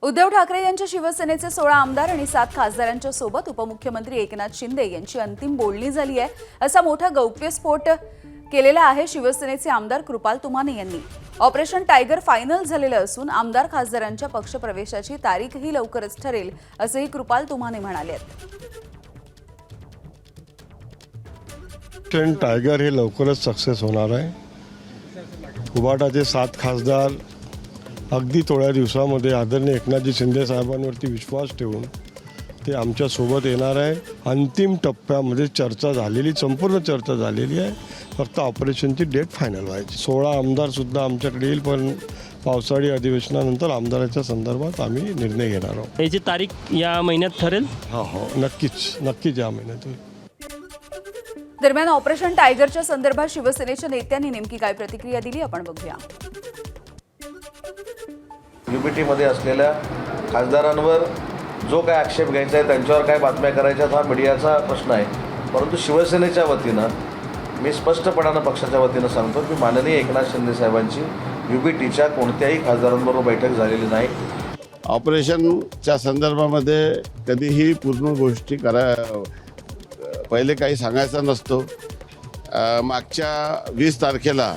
उद्धव ठाकरे यांच्या शिवसेनेचे 16 आमदार आणि 7 खासदारांच्या सोबत उपमुख्यमंत्री एकनाथ शिंदे यांची अंतिम बोलणी झाली आहे असा मोठा गौप्यस्फोट केलेला आहे शिवसेनेचे आमदार कृपाल तुमाने यांनी। ऑपरेशन टायगर फायनल झालेलं असून आमदार खासदारांच्या पक्षप्रवेशाची तारीखही लवकरच ठरेल असंही कृपाल तुमाने म्हणाले। ऑपरेशन टायगर हे लवकरच सक्सेस होणार आहे। उबाटाचे 7 खासदार अगदी थोड्या दिवसामध्ये आदरणीय एकनाथजी शिंदे साहेबांवरती विश्वास ठेवून ते आमच्या सोबत येणार आहे। अंतिम टप्प्यामध्ये चर्चा झालेली, संपूर्ण चर्चा झालेली आहे। फक्त ऑपरेशनची डेट फायनल व्हायची। 16 आमदार सुद्धा आमच्याकडे येईल, पण पावसाळी अधिवेशनानंतर आमदाराच्या संदर्भात आम्ही निर्णय घेणार आहोत। याची तारीख या महिन्यात ठरेल? हो, नक्कीच या महिन्यात होईल। दरम्यान ऑपरेशन टायगरच्या संदर्भात शिवसेनेच्या नेत्यांनी नेमकी काय प्रतिक्रिया दिली आपण बघूया। यूपीटीमध्ये असलेल्या खासदारांवर जो काय आक्षेप घ्यायचा आहे, त्यांच्यावर काय बातम्या करायच्या, हा मीडियाचा प्रश्न आहे। परंतु शिवसेनेच्या वतीनं मी स्पष्टपणानं पक्षाच्या वतीनं सांगतो की माननीय एकनाथ शिंदे साहेबांची यूपीटीच्या कोणत्याही खासदारांबरोबर बैठक झालेली नाही। ऑपरेशनच्या संदर्भामध्ये कधीही पूर्ण गोष्टी पहिले काही सांगायचं नसतो। मागच्या 20 तारखेला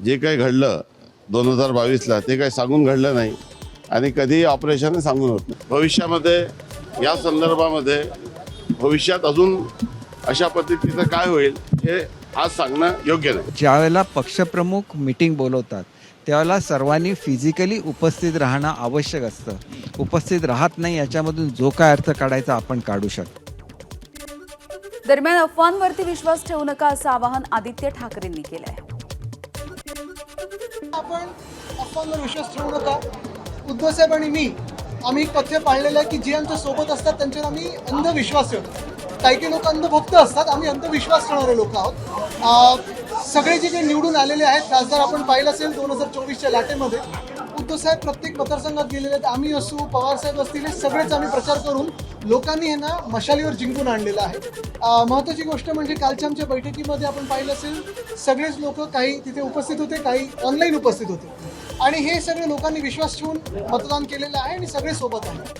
जे काही घडलं 2022ला ते काही सांगून घडलं नाही आणि कधीही ऑपरेशन सांगून होत नाही। भविष्यामध्ये या संदर्भामध्ये भविष्यात अजून अशा पद्धतीचं काय होईल हे आज सांगणं योग्य नाही। ज्यावेळेला पक्षप्रमुख मीटिंग बोलवतात त्यावेळेला सर्वांनी फिजिकली उपस्थित राहणं आवश्यक असतं। उपस्थित राहत नाही याच्यामधून जो काय अर्थ काढायचा आपण काढू शकतो। दरम्यान अफवांवरती विश्वास ठेवू नका असं आवाहन आदित्य ठाकरेंनी केलं आहे। आपण अफवांवर विश्वास ठेवू नका। उद्धव साहेब आणि मी आम्ही एक पथ्य पाळलेलं आहे की जे आमच्या सोबत असतात त्यांच्यावर आम्ही अंधविश्वास ठेवतो। काही लोक अंधभक्त असतात, आम्ही अंधविश्वास ठेवणारे लोक आहोत। सगळे जे काही निवडून आलेले आहेत खासदार आपण पाहिलं असेल 2024च्या लाटेमध्ये उद्धव साहेब प्रत्येक मतदारसंघात गेलेले आहेत। आम्ही असू, पवार साहेब असतील, हे सगळेच आम्ही प्रचार करून लोकांनी हे ना मशालीवर जिंकून आणलेलं आहे। महत्त्वाची गोष्ट म्हणजे कालच्या आमच्या बैठकीमध्ये आपण पाहिलं असेल सगळेच लोक काही तिथे उपस्थित होते, काही ऑनलाईन उपस्थित होते आणि हे सगळे लोकांनी विश्वास ठेवून मतदान केलेलं आहे आणि सगळे सोबत आहेत।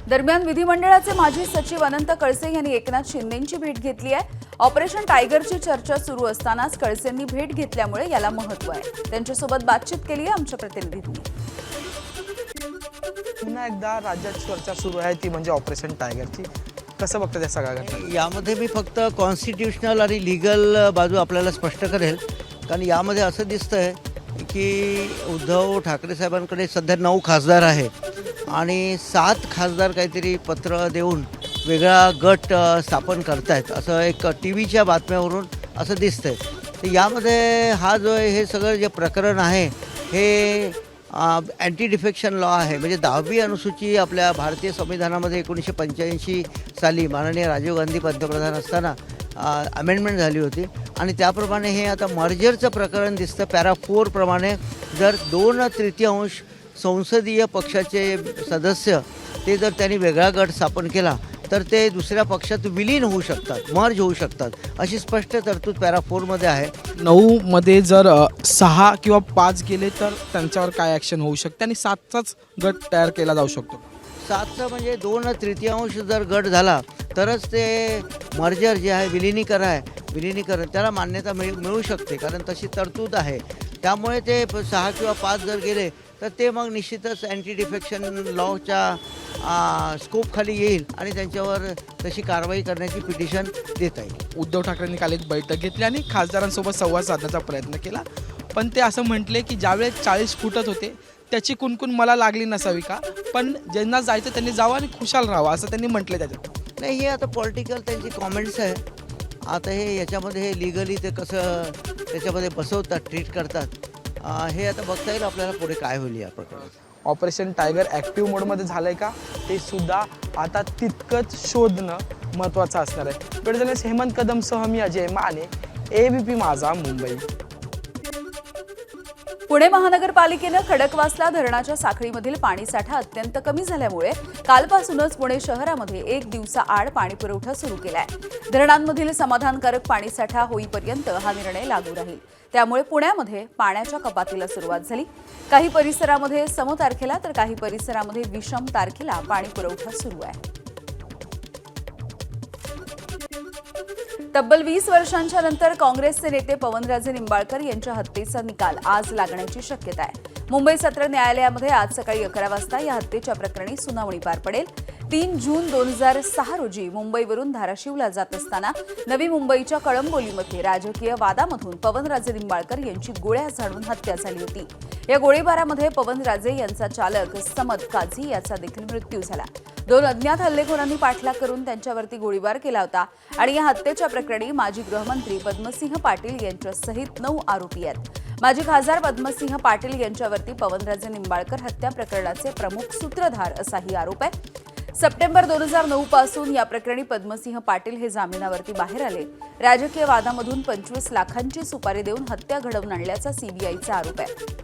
दरम्यान विधिमंडळाचे माजी सचिव अनंत कळसे यांनी एकनाथ शिंदेंची भेट घेतली आहे। ऑपरेशन टायगरची चर्चा सुरू असतानाच कळसेंनी भेट घेतल्यामुळे याला महत्त्व आहे। त्यांच्यासोबत बातचीत केली आहे आमच्या प्रतिनिधींनी। पुन्हा एकदा राज्यात चर्चा सुरू आहे ती म्हणजे ऑपरेशन टायगरची। कसं बघतं त्या सगळ्या घटना? यामध्ये मी फक्त कॉन्स्टिट्यूशनल आणि लीगल बाजू आपल्याला स्पष्ट करेल, कारण यामध्ये असं दिसतंय की उद्धव ठाकरे साहेबांकडे सध्या 9 खासदार आहे आणि 7 खासदार काहीतरी पत्र देऊन वेगळा गट स्थापन करतायत असं एक टीव्हीच्या बातम्यावरून असं दिसतंय। तर यामध्ये हा जो आहे हे सगळं जे प्रकरण आहे हे अँटी डिफेक्शन लॉ आहे। म्हणजे 10वी अनुसूची आपल्या भारतीय संविधानामध्ये 1985 साली माननीय राजीव गांधी पंतप्रधान असताना अमेंडमेंट झाली होती आणि त्याप्रमाणे हे आता मर्जरचं प्रकरण दिसतं। पॅरा 4 प्रमाणे जर 2/3 संसदीय पक्षाचे सदस्य ते जर त्यांनी वेगळा गट स्थापन केला तर ते दुसऱ्या पक्षात विलीन होऊ शकतात, मर्ज होऊ शकतात, अशी स्पष्ट तरतूद पॅरा 4मध्ये आहे। 9 मध्ये जर 6 किंवा 5 गेले तर त्यांच्यावर काय ॲक्शन होऊ शकते आणि 7चाच गट तयार केला जाऊ शकतो? 7चा म्हणजे 2/3 जर गट झाला तरच ते मर्जर जे आहे विलिनीकरण त्याला मान्यता मिळू शकते, कारण तशी तरतूद आहे। त्यामुळे ते 6 किंवा 5 जर गेले तर ते मग निश्चितच अँटी डिफेक्शन लॉच्या स्कोप खाली येईल आणि त्यांच्यावर तशी कारवाई करण्याची पिटिशन देता येईल। उद्धव ठाकरेंनी काल एक बैठक घेतली आणि खासदारांसोबत संवाद साधण्याचा प्रयत्न केला, पण ते असं म्हटले की ज्यावेळेस 40 फुटत होते त्याची कुणकुण मला लागली नसावी का, पण ज्यांना जायचं त्यांनी जावं आणि खुशाल राहावं असं त्यांनी म्हटलं त्याच्यात। नाही, हे आता पॉलिटिकल त्यांची कॉमेंट्स आहे। आता हे याच्यामध्ये हे लिगली ते कसं त्याच्यामध्ये बसवतात, ट्रीट करतात, हे आता बघता येईल आपल्याला पुढे काय होईल या प्रकरणात। ऑपरेशन टायगर ॲक्टिव्ह मोडमध्ये झालं आहे का ते सुद्धा आता तितकंच शोधणं महत्त्वाचं असणार आहे। वेळ हेमंत कदमसह मी अजय माने, ABP माझा, मुंबई। पुणे महानगरपालिकेनं खडकवासला धरणाच्या साखळीमधील पाणीसाठा अत्यंत कमी झाल्यामुळे कालपासूनच पुणे शहरामध्ये एक दिवसाआड पाणीपुरवठा सुरू केलाय. धरणांमधील समाधानकारक पाणीसाठा होईपर्यंत हा निर्णय लागू राहील. त्यामुळे पुण्यामध्ये पाण्याच्या कपातीला सुरुवात झाली. काही परिसरामध्ये सम तारखेला तर काही परिसरामध्ये विषम तारखेला पाणीपुरवठा सुरू आहे. तब्बल 20 वर्षांच्या नंतर काँग्रेसचे नेते पवनराजे निंबाळकर यांच्या हत्येचा निकाल आज लागण्याची शक्यता आहे. मुंबई सत्र न्यायालयामध्ये आज सकाळी 11 वाजता या हत्येच्या प्रकरणी सुनावणी पार पडेल. 3 जून 2006 रोजी मुंबईवरून धाराशिवला जात असताना नवी मुंबईच्या कळंबोलीमध्ये राजकीय वादामधून पवनराजे निंबाळकर यांची गोळ्या झाडून हत्या झाली होती. या गोळीबारामध्ये पवनराजे यांचा चालक समद काझी याचा देखील मृत्यू झाला. 2 अज्ञात हल्लेखोरांनी पाठलाग करून त्यांच्यावरती गोळीबार केला होता आणि या हत्येच्या प्रकरणी माजी गृहमंत्री पद्मसिंह पाटील यांच्यासहित 9 आरोपी आहेत. माजी खासदार पद्मसिंह पाटील यांच्यावरती पवनराजे निंबाळकर हत्या प्रकरणाचे प्रमुख सूत्रधार असाही आरोप आहे. सप्टेंबर 2009 पासून या प्रकरणी पद्मसिंह पाटील हे जामिनावरती बाहेर आले. राजकीय वादामधून 25 लाखांची सुपारी देऊन हत्या घडवून आणल्याचा सीबीआयचा आरोप आहे.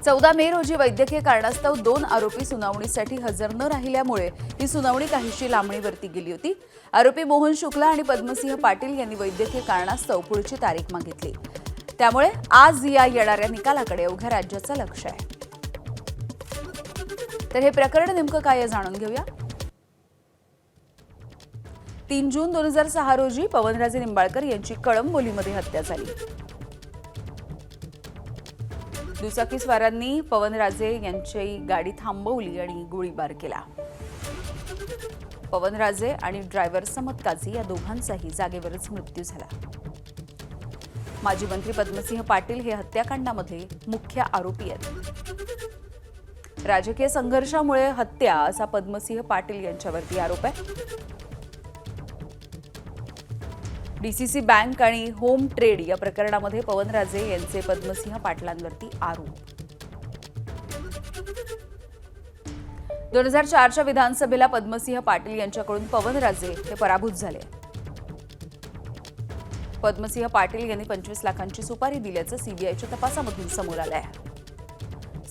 14 मे रोजी वैद्यकीय कारणास्तव 2 आरोपी सुनावणीसाठी हजर न राहिल्यामुळे ही सुनावणी काहीशी लांबणीवरती गेली होती. आरोपी मोहन शुक्ला आणि पद्मसिंह पाटील यांनी वैद्यकीय कारणास्तव पुढची तारीख मागितली. त्यामुळे आज या येणाऱ्या निकालाकडे अवघ्या राज्याचं लक्ष आहे. तर हे प्रकरण नेमकं काय आहे जाणून घेऊया. 3 जून 2006 रोजी पवनराजे निंबाळकर यांची कळंबोलीमध्ये हत्या झाली. दुचाकीस्वारांनी पवनराजे यांची गाडी थांबवली आणि गोळीबार केला. पवनराजे आणि ड्रायव्हर समद काझी या दोघांचाही जागेवरच मृत्यू झाला. माजी मंत्री पद्मसिंह पाटील हे हत्याकांडामध्ये मुख्य आरोपी आहेत. राजकीय संघर्षामुळे हत्या असा पद्मसिंह पाटील यांच्यावरती आरोप आहे. डीसीसी बँक आणि होम ट्रेड या प्रकरणामध्ये पवनराजे यांचे पद्मसिंह पाटलांवरती आरोप. 2004च्या विधानसभेला पद्मसिंह पाटील यांच्याकडून पवनराजे हे पराभूत झाले. पद्मसिंह पाटील यांनी 25 लाखांची सुपारी दिल्याचं सीबीआयच्या तपासामधून समोर आलं आहे.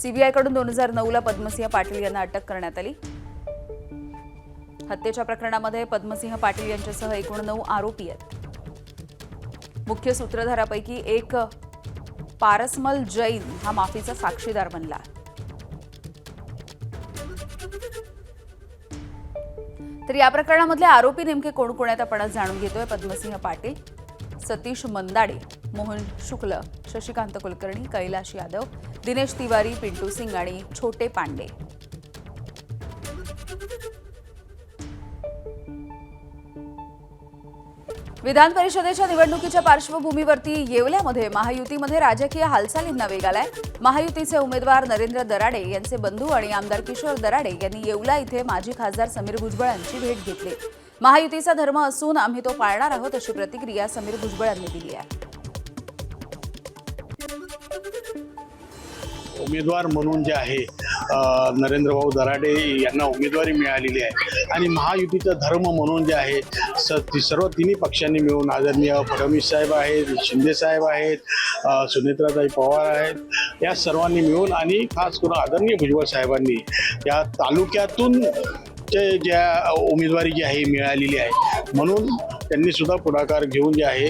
सीबीआयकडून 2009ला पद्मसिंह पाटील यांना अटक करण्यात आली. हत्येच्या प्रकरणामध्ये पद्मसिंह पाटील यांच्यासह एकूण 9 आरोपी आहेत. मुख्य सूत्रधारापैकी एक पारसमल जैन हा माफीचा साक्षीदार बनला. तर या प्रकरणामधले आरोपी नेमके कोण कोण आहेत आपण जाणून घेतोय. पद्मसिंह पाटील, सतीश मंदाडे, मोहन शुक्ल, शशिकांत कुलकर्णी, कैलाश यादव, दिनेश तिवारी, पिंटू सिंग आणि छोटे पांडे. विधान परिषदेच्या निवडणुकीच्या पार्श्वभूमीवरती येवल्यामध्ये महायुतीमध्ये राजकीय हालचालींना वेग आलाय. महायुतीचे उमेदवार नरेंद्र दराडे यांचे बंधू आणि आमदार किशोर दराडे यांनी येवला इथे माजी खासदार समीर भुजबळ यांची भेट घेतली. महायुतीचा धर्म असून आम्ही तो पाळणार आहोत अशी प्रतिक्रिया समीर भुजबळ यांनी दिली आहे. उमेदवार म्हणून जे आहे नरेंद्रभाऊ दराडे यांना उमेदवारी मिळालेली आहे आणि महायुतीचा धर्म म्हणून जे आहे सर्व तिन्ही पक्षांनी मिळून आदरणीय फडणवीस साहेब आहेत, शिंदे साहेब आहेत, सुनेत्राताई पवार आहेत, या सर्वांनी मिळून आणि खास करून आदरणीय भुजबळ साहेबांनी या तालुक्यातून ज्या उमेदवारी जी आहे मिळालेली आहे म्हणून त्यांनी सुद्धा पुढाकार घेऊन जे आहे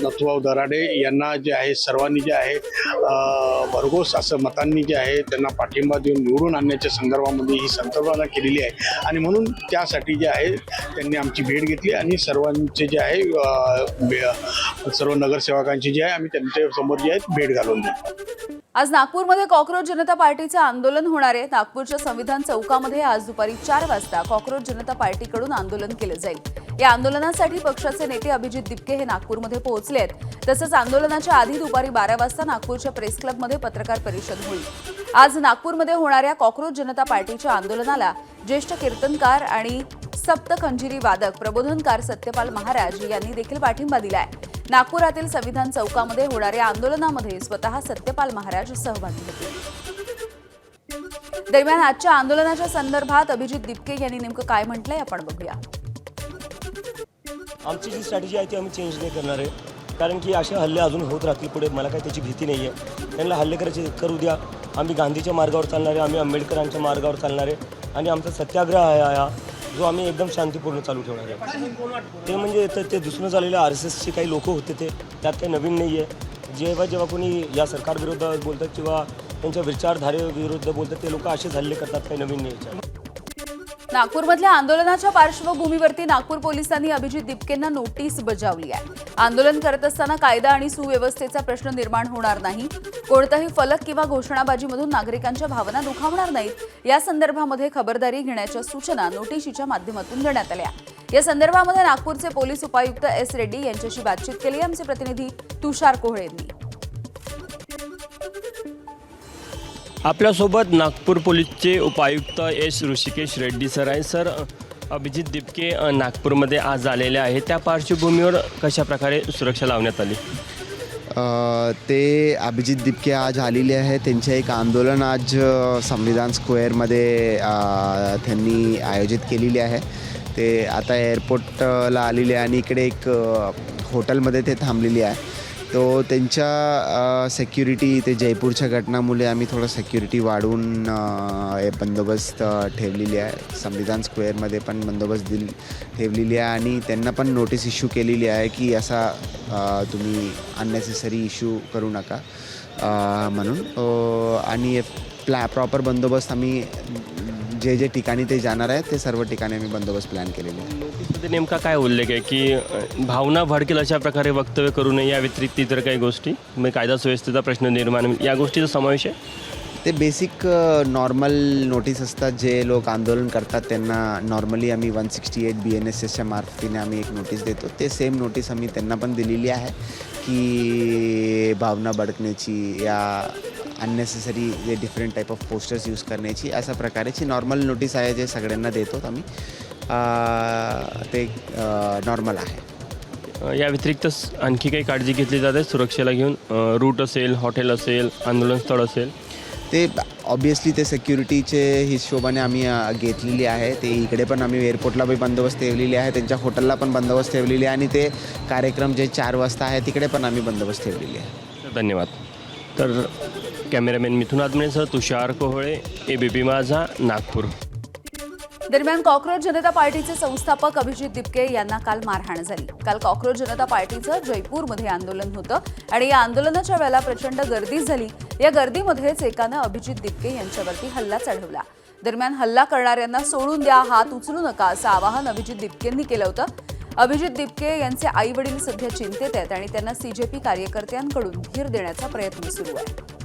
नथुभाऊ दराडे यांना जे आहे सर्वांनी जे आहे भरघोस असं मतांनी जे आहे त्यांना पाठिंबा देऊन निवडून आणण्याच्या संदर्भामध्ये ही संकल्पना केलेली आहे आणि म्हणून त्यासाठी जे आहे त्यांनी आमची भेट घेतली आणि सर्वांचे जे आहे सर्व नगरसेवकांची जी आहे आम्ही त्यांच्या समोर जे आहे भेट घालून दिली. आज नागपूरमध्ये कॉक्रोच जनता पार्टीचं आंदोलन होणार आहे. नागपूरच्या संविधान चौकामध्ये आज दुपारी 4 वाजता कॉक्रोच जनता पार्टीकडून आंदोलन केलं जाईल. या आंदोलनासाठी पक्षाचे नेते अभिजित दिपके हे नागपूरमध्ये पोहोचले आहेत. तसंच आंदोलनाच्या आधी दुपारी 12 वाजता नागपूरच्या प्रेस क्लबमध्ये पत्रकार परिषद होईल. आज नागपूरमध्ये होणाऱ्या कॉक्रोच जनता पार्टीच्या आंदोलनाला ज्येष्ठ कीर्तनकार आणि सप्तखंजिरी वादक प्रबोधनकार सत्यपाल महाराज यांनी देखील पाठिंबा दिलाय. नागपुरातील संविधान चौकामध्ये होणाऱ्या आंदोलनामध्ये स्वतः सत्यपाल महाराज सहभागी होतील. दरम्यान आजच्या आंदोलनाच्या संदर्भात अभिजित दिपके यांनी नेमकं काय म्हटलंय आपण बघूया. आमची जी स्ट्रॅटेजी आहे ती आम्ही चेंज नाही करणार आहे. कारण की असे हल्ले अजून होत राहतील पुढे. मला काही त्याची भीती नाही आहे. त्यांना हल्ले करू द्या. आम्ही गांधीच्या मार्गावर चालणारे, आम्ही आंबेडकरांच्या मार्गावर चालणारे आणि आमचा सत्याग्रह आहे हा जो आम्ही एकदम शांतीपूर्ण चालू ठेवणार आहे. ते म्हणजे ते दुसरं झालेले RSSचे काही लोक होते ते त्यात काही नवीन नाही आहे. जेव्हा कोणी या सरकारविरोधात बोलतात किंवा त्यांच्या विचारधारेविरुद्ध बोलतात ते लोक असेच हल्ले करतात, काही नवीन नाही याच्यात. नागपूरमधल्या आंदोलनाच्या पार्श्वभूमीवरती नागपूर पोलिसांनी अभिजित दिपकेंना नोटीस बजावली आहे. आंदोलन करत असताना कायदा आणि सुव्यवस्थेचा प्रश्न निर्माण होणार नाही, कोणताही फलक किंवा घोषणाबाजीमधून नागरिकांच्या भावना दुखावणार नाहीत, या संदर्भामध्ये खबरदारी घेण्याच्या सूचना नोटीशीच्या माध्यमातून देण्यात आल्या. या संदर्भामध्ये नागपूरचे पोलीस उपायुक्त S. रेड्डी यांच्याशी बातचीत केली. आमचे प्रतिनिधी तुषार कोहळे यांनी. आपल्यासोबत नागपूर पोलीसचे उपायुक्त ऋषिकेश रेड्डी सर आहे. सर, अभिजित दिपके नागपूरमध्ये आज आलेले आहे, त्या पार्श्वभूमीवर कशा प्रकारे सुरक्षा लावण्यात आली? ते अभिजित दिपके आज आलेले आहे. त्यांचे एक आंदोलन आज संविधान स्क्वेअरमध्ये त्यांनी आयोजित केलेली आहे. ते आता एअरपोर्टला आलेले आणि इकडे एक हॉटेलमध्ये ते थांबलेली आहे. तो त्यांच्या सेक्युरिटी, ते जयपूरच्या घटनामुळे आम्ही थोडं सेक्युरिटी वाढवून बंदोबस्त ठेवलेली आहे. संविधान स्क्वेअरमध्ये पण बंदोबस्त ठेवलेली आहे आणि त्यांना पण नोटीस इश्यू केलेली आहे की असा तुम्ही अननेसेसरी इश्यू करू नका म्हणून. आणि प्रॉपर बंदोबस्त आम्ही जे ठिकाणी ते जाणार आहेत ते सर्व ठिकाणी आम्ही बंदोबस्त प्लॅन केलेले आहे. नोटीसमध्ये नेमका काय उल्लेख आहे की भावना भडकेल अशा प्रकारे वक्तव्य करू नये, या व्यतिरिक्त इतर काही गोष्टी, म्हणजे कायदा सुव्यवस्थेचा प्रश्न निर्माण, या गोष्टीचा समावेश आहे? ते बेसिक नॉर्मल नोटीस असतात. जे लोक आंदोलन करतात त्यांना नॉर्मली आम्ही 168 BNSSच्या मार्फतीने आम्ही एक नोटीस देतो. ते सेम नोटीस आम्ही त्यांना पण दिलेली आहे की भावना भडकण्याची या अननेसेसरी जे different type of posters use करण्याची, अशा प्रकारची नॉर्मल नोटीस आहे जे सगळ्यांना देतो आम्ही. ते नॉर्मल आहे. या व्यतिरिक्त आणखी काही काळजी घेतली जाते सुरक्षेला घेऊन? रूट असेल, हॉटेल असेल, आंदोलन स्थळ असेल, ते ऑब्वियसली ते सिक्युरिटीचे हिशोबाने आम्ही घेतलेली आहे. ते इकडे पण आम्ही एअरपोर्टला पण बंदोबस्त ठेवलेली आहे, त्यांच्या हॉटेलला पण बंदोबस्त ठेवलेली आहे आणि ते कार्यक्रम जे 4 वाजता आहे तिकडे पण आम्ही बंदोबस्त ठेवलेली आहे. धन्यवाद. तर कॅमेरामॅन मिथुन आदमेसह तुषार कोहळे, ABP माझा, नागपूर. दरम्यान कॉक्रोच जनता पार्टीचे संस्थापक अभिजित दिपके यांना काल मारहाण झाली. काल कॉक्रोच जनता पार्टीचं जयपूरमध्ये आंदोलन होतं आणि या आंदोलनाच्या वेळेला प्रचंड गर्दी झाली. या गर्दीमध्येच एकानं अभिजित दिपके यांच्यावरती हल्ला चढवला. दरम्यान हल्ला करणाऱ्यांना सोडून द्या, हात उचलू नका असं आवाहन अभिजित दिपकेंनी केलं होतं. अभिजित दिपके यांचे आई वडील सध्या चिंतेत आहेत आणि त्यांना CJP कार्यकर्त्यांकडून धीर देण्याचा प्रयत्न सुरू आहे.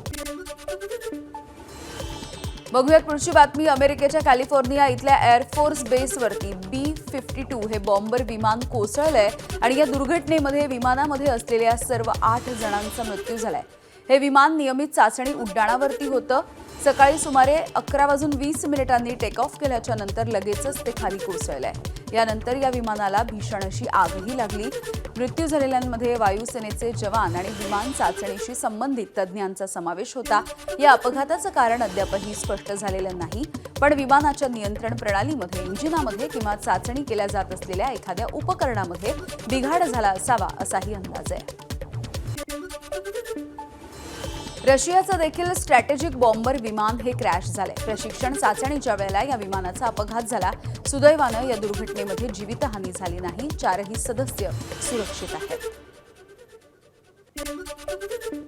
बघूयात पुढची बातमी. अमेरिकेच्या कॅलिफोर्निया इथल्या एअरफोर्स बेसवरती B-52 हे बॉम्बर विमान कोसळलंय आणि या दुर्घटनेमध्ये विमानामध्ये असलेल्या सर्व 8 जणांचा मृत्यू झालाय. हे विमान नियमित चाचणी उड्डाणावरती होतं. सकाळी सुमारे 11:20 टेक ऑफ केल्याच्या नंतर लगेचच ते खाली कोसळलंय. यानंतर या विमानाला भीषण अशी आगही लागली. मृत्यू झालेल्यांमध्ये वायुसेनेचे जवान आणि विमान चाचणीशी संबंधित तज्ज्ञांचा समावेश होता. या अपघाताचं कारण अद्यापही स्पष्ट झालेलं नाही, पण विमानाच्या नियंत्रण प्रणालीमध्ये, इंजिनामध्ये किंवा चाचणी केल्या जात असलेल्या एखाद्या उपकरणामध्ये बिघाड झाला असावा असाही अंदाज आहे. रशियाचं देखील स्ट्रॅटेजिक बॉम्बर विमान हे क्रॅश झालंय. प्रशिक्षण चाचणीच्या वेळेला या विमानाचा अपघात झाला. सुदैवानं या दुर्घटनेमध्ये जीवितहानी झाली नाही. 4ही सदस्य सुरक्षित आहेत.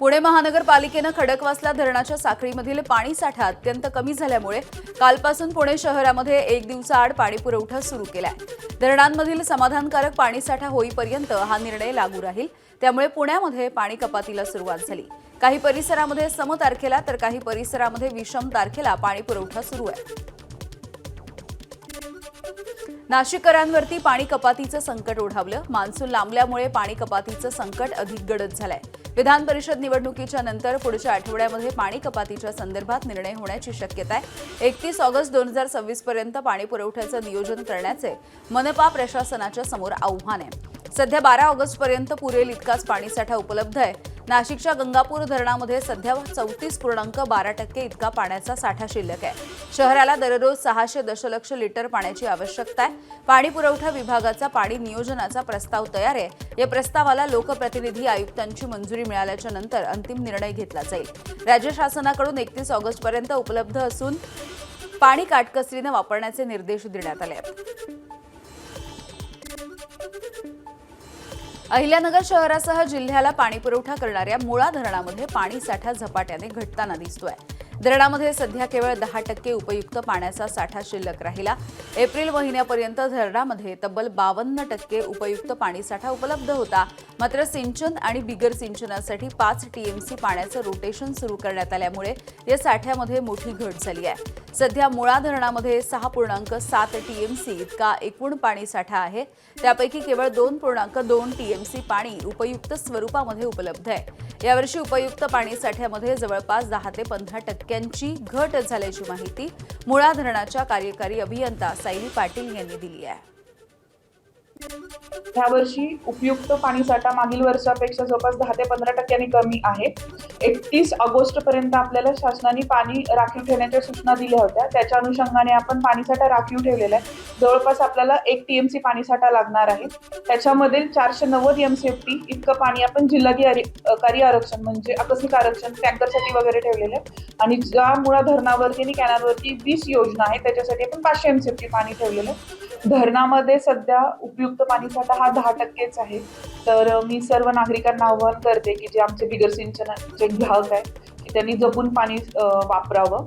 पुणे महानगरपालिकेनं खडकवासला धरणाच्या साखळीमधील पाणीसाठा अत्यंत कमी झाल्यामुळे कालपासून पुणे शहरामध्ये 1 दिवसाआड पाणीपुरवठा सुरू केलाय. धरणांमधील समाधानकारक पाणीसाठा होईपर्यंत हा निर्णय लागू राहील. त्यामुळे पुण्यामध्ये पाणी कपातीला सुरुवात झाली. काही परिसरामध्ये सम तारखेला तर काही परिसरामध्ये विषम तारखेला पाणी पुरवठा सुरू आहे. नाशिककरांवरती पाणी कपातीचं संकट ओढावलं. मान्सून लांबल्यामुळे पाणी कपातीचं संकट अधिक गडद झालंय. विधान परिषद निवडणुकीच्या नंतर पुढच्या आठवड्यामध्ये पाणी कपातीच्या संदर्भात निर्णय होण्याची शक्यता आहे. 31 ऑगस्ट 2026 पर्यंत पाणी पुरवठ्याचं नियोजन करण्याचे मनपा प्रशासनाच्या समोर आव्हान आहे. सध्या 12 ऑगस्ट पर्यंत पुरेल इतकाच पाणीसाठा उपलब्ध आहे. नाशिकच्या गंगापूर धरणामध्ये सध्या 34.12% इतका पाण्याचा साठा शिल्लक आहे. शहराला दररोज 600 दशलक्ष लिटर पाण्याची आवश्यकता आहे. पाणी पुरवठा विभागाचा पाणी नियोजनाचा प्रस्ताव तयार आहे. या प्रस्तावाला लोकप्रतिनिधी आयुक्तांची मंजुरी मिळाल्याच्या नंतर अंतिम निर्णय घेतला जाईल. राज्य शासनाकडून 31 ऑगस्टपर्यंत उपलब्ध असून पाणी काटकसरीने वापरण्याचे निर्देश देण्यात आले आहेत. अहिल्यानगर शहरासह जिल्ह्याला पाणीपुरवठा करणाऱ्या मुळा धरणामध्ये पाणी साठा झपाट्याने घटताना दिसतोय. धरणामध्ये सध्या केवळ 10% उपयुक्त पाण्याचा साठा शिल्लक राहिला. एप्रिल महिन्यापर्यंत धरणामध्ये तब्बल 52% उपयुक्त पाणीसाठा उपलब्ध होता. मात्र सिंचन आणि बिगर सिंचनासाठी 5 टीएमसी पाण्याचं रोटेशन सुरू करण्यात आल्यामुळे या साठ्यामध्ये मोठी घट झाली आहे. सध्या मुळा धरणामध्ये 6.7 टीएमसी इतका एकूण पाणीसाठा आहे. त्यापैकी केवळ 2.2 टीएमसी पाणी उपयुक्त स्वरूपामध्ये उपलब्ध आहे. यावर्षी उपयुक्त पाणीसाठ्यामध्ये जवळपास 10 ते 15% घट झाल्याची माहिती मुळा धरणाच्या कार्यकारी अभियंता सायली पाटील यांनी दिली आहे. यावर्षी उपयुक्त पाणीसाठा मागील वर्षापेक्षा जवळपास 10 ते 15% कमी आहे. 31 ऑगस्ट पर्यंत आपल्याला शासनाने पाणी राखीव ठेवण्याच्या सूचना दिल्या होत्या. त्याच्या अनुषंगाने आपण पाणीसाठा राखीव ठेवलेला आहे. जवळपास आपल्याला 1 टीएमसी पाणीसाठा लागणार आहे. त्याच्यामध्ये 490 एमसीएफटी इतकं पाणी आपण जिल्हाधिकारी आरक्षण म्हणजे आकस्मिक आरक्षण टँकरसाठी वगैरे ठेवलेलं आहे. आणि ज्या मुळा धरणावरती आणि कॅनलवरती 20 योजना आहे त्याच्यासाठी आपण 500 एमसीएफटी पाणी ठेवलेलं आहे. धरणामध्ये सध्या उपयुक्त पाणीसाठा हा 10%च आहे. तर मी सर्व नागरिकांना आवाहन करते की जे आमचे बिगर सिंचनाचे ग्राहक आहे की त्यांनी जपून पाणी वापरावं.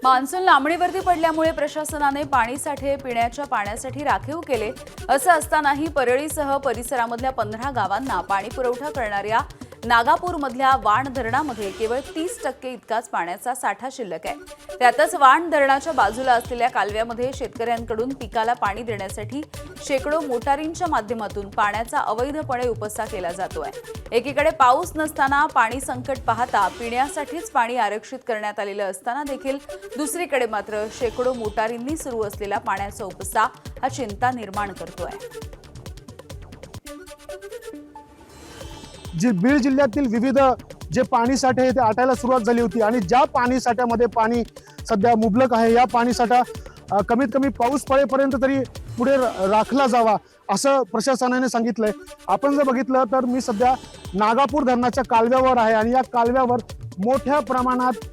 मान्सून लांबणीवरती पडल्यामुळे प्रशासनाने पाणीसाठे पिण्याच्या पाण्यासाठी राखीव केले. असं असतानाही परळीसह परिसरामधल्या 15 गावांना पाणी पुरवठा करणाऱ्या नागापूरमधल्या वाण धरणामध्ये केवळ 30% इतकाच पाण्याचा साठा शिल्लक आहे. त्यातच वाण धरणाच्या बाजूला असलेल्या कालव्यामध्ये शेतकऱ्यांकडून पिकाला पाणी देण्यासाठी शेकडो मोटारींच्या माध्यमातून पाण्याचा अवैधपणे उपसा केला जातोय. एकीकडे पाऊस नसताना पाणी संकट पाहता पिण्यासाठीच पाणी आरक्षित करण्यात आलेलं असताना देखील दुसरीकडे मात्र शेकडो मोटारींनी सुरू असलेला पाण्याचा उपसा हा चिंता निर्माण करतोय. जी बीड जिल्ह्यातील विविध जे पाणीसाठे आहे ते आटायला सुरुवात झाली होती आणि ज्या पाणीसाठ्यामध्ये पाणी सध्या मुबलक आहे या पाणीसाठा कमीत कमी पाऊस पडेपर्यंत तरी पुढे राखला जावा असं प्रशासनाने सांगितलंय. आपण जर बघितलं तर मी सध्या नागापूर धरणाच्या कालव्यावर आहे आणि या कालव्यावर मोठ्या प्रमाणात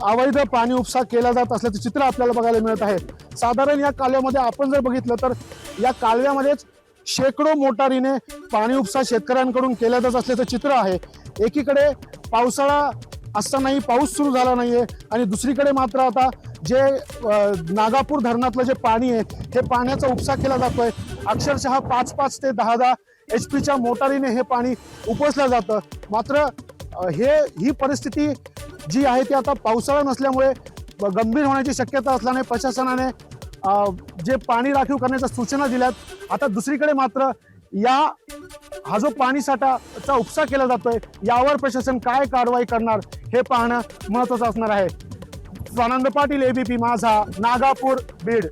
अवैध पाणी उपसा केला जात असल्याचं चित्र आपल्याला बघायला मिळत आहे. साधारण या कालव्यामध्ये आपण जर बघितलं तर या कालव्यामध्येच शेकडो मोटारीने पाणी उपसा शेतकऱ्यांकडून केला जात असल्याचं चित्र आहे. एकीकडे पावसाळा असतानाही पाऊस सुरू झाला नाहीये आणि दुसरीकडे मात्र आता जे नागापूर धरणातलं जे पाणी आहे हे पाण्याचा उपसा केला जातोय. अक्षरशः 5 ते 10 HP मोटारीने हे पाणी उपसलं जातं. मात्र ही परिस्थिती जी आहे ती आता पावसाळा नसल्यामुळे गंभीर होण्याची शक्यता असल्याने प्रशासनाने जे पाणी राखीव करण्याच्या सूचना दिल्यात. आता दुसरीकडे मात्र हा जो पाणीसाठाचा उपसा केला जातोय यावर प्रशासन काय कारवाई करणार हे पाहणं महत्त्वाचं असणार आहे. स्वानंद पाटील, ABP माझा, नागापूर, बीड.